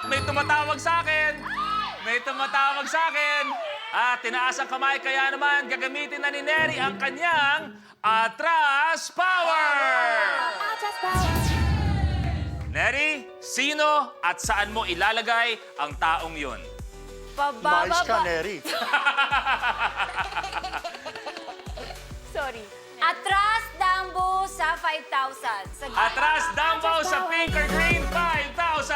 May tumatawag sa akin. May tumatawag sa akin. Tinaas ang kamay, kaya naman gagamitin na ni Neri ang kanyang Atras Power! Neri, sino at saan mo ilalagay ang taong yun? Nice ka, Neri. Sorry. Atras Dumbo sa 5,000. Sa Atras Dumbo sa pink or green, 5,000!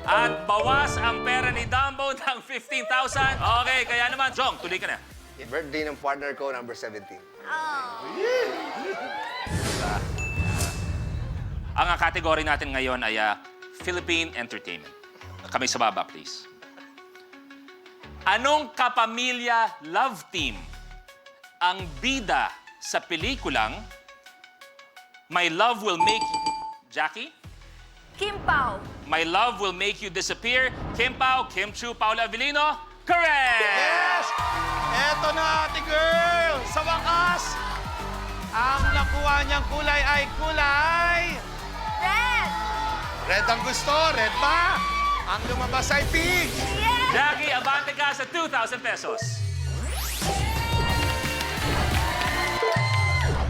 At bawas ang pera ni Dumbo ng 15,000. Okay, kaya naman, Jong, tuloy ka na. Birthday ng partner ko, number 17. Ang kategory natin ngayon ay Philippine Entertainment. Kami sa baba, please. Anong kapamilya love team ang bida sa pelikulang My Love Will Make You... Jackie? Kim Pao. My Love Will Make You Disappear. Kim Pao, Kim Chu, Paula Avellino. Correct! Yes! Eto na, ate girl! Sa wakas, ang nakuha niyang kulay ay kulay... Red! Red ang gusto, red ba? Ang lumabas ay pink! Yes! Jackie, abante ka sa 2,000 pesos.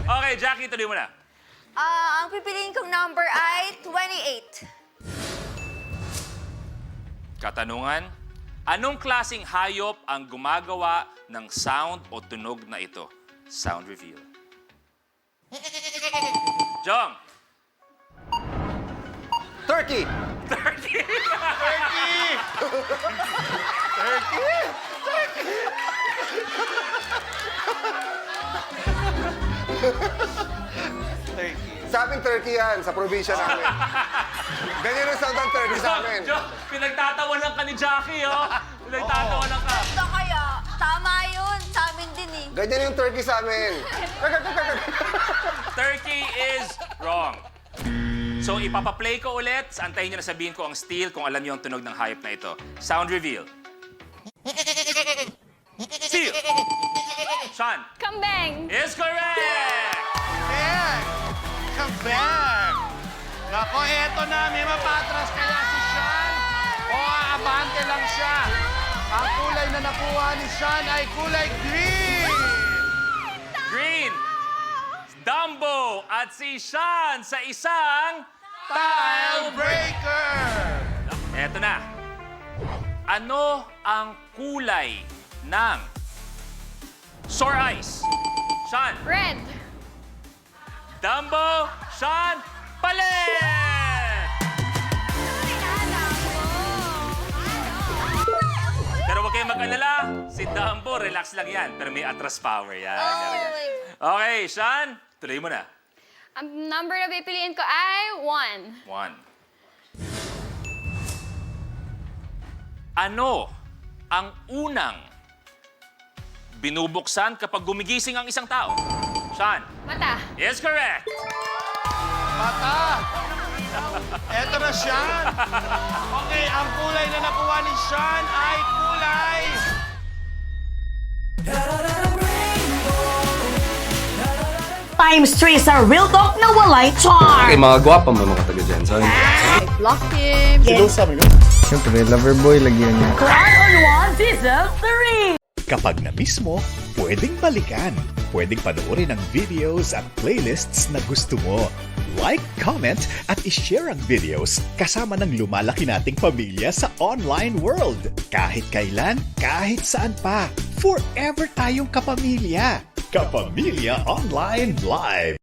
Okay, Jackie, tuloy mo na. Ang pipiliin kong number ay 28. Katanungan, anong klasing hayop ang gumagawa ng sound o tunog na ito? Sound reveal. Jong! Turkey! Turkey! Turkey. Sa aming turkey yan, sa probinsya namin. Ganyan ang sound ng turkey sa amin. Jong, pinagtatawanan ka ni Jackie, oh. Pinagtatawanan ka. Ito kaya, tama yun. Sa amin din eh. Ganyan yung turkey sa amin. Turkey is wrong. So, ipapaplay ko ulit. Antayin nyo na sabihin ko ang steal kung alam nyo ang tunog ng hayop na ito. Sound reveal. Steal. Sean. Kambeng. Is correct! Back! Come back! Nako, eto na. May mapatras kaya si Sean o aabante lang siya. Ang kulay na nakuha ni Sean ay kulay green! Green. Dumbo at si Sean sa isang Tile breaker! Eto na. Ano ang kulay ng sore eyes? Sean. Red. Dumbo, Sean, palit! Pero huwag kayong mag-alala. Si Dumbo, relax lang yan. Pero may atras power yan. Okay, Sean, tuloy mo na. Ang number na pipiliin ko ay 1. 1. Ano ang unang binubuksan kapag gumigising ang isang tao? Sean. Mata. Yes, correct. Mata! Eto na, Sean. Okay, ang kulay na nakuha ni Sean ay kulay... Times 3 sa Real Talk na walay char. Okay, mga gwapa mga taga dyan. Sorry. Block him. Siyempre, lover boy lagyan niya. Cry on One Season 3. Kapag na-miss mo, pwedeng balikan. Pwedeng panoorin ang videos at playlists na gusto mo. Like, comment, at ishare ang videos kasama ng lumalaki nating pamilya sa online world. Kahit kailan, kahit saan pa. Forever tayong kapamilya. Kapamilya Online Live.